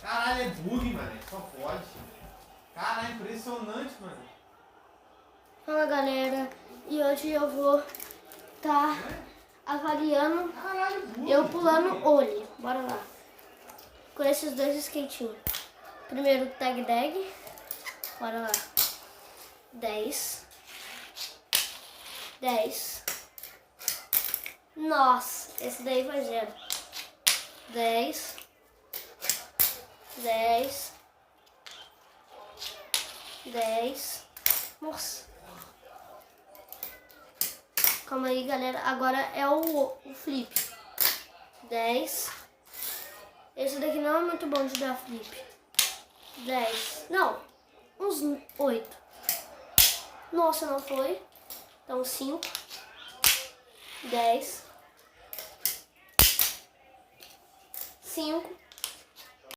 Caralho, é bug, mano. Só pode. Caralho, impressionante, mano. Fala, galera. E hoje eu vou estar avaliando. Caralho, bug. Eu pulando olho. Bora lá. Com esses dois skatinhos. Primeiro tag dag. Bora lá. 10. 10. Nossa, esse daí vai 0. 10. 10. 10. Nossa. Calma aí, galera. Agora é o flip. 10. Esse daqui não é muito bom de dar flip. 10. Não. Uns 8. Nossa, não foi. Então 5. 10. 5.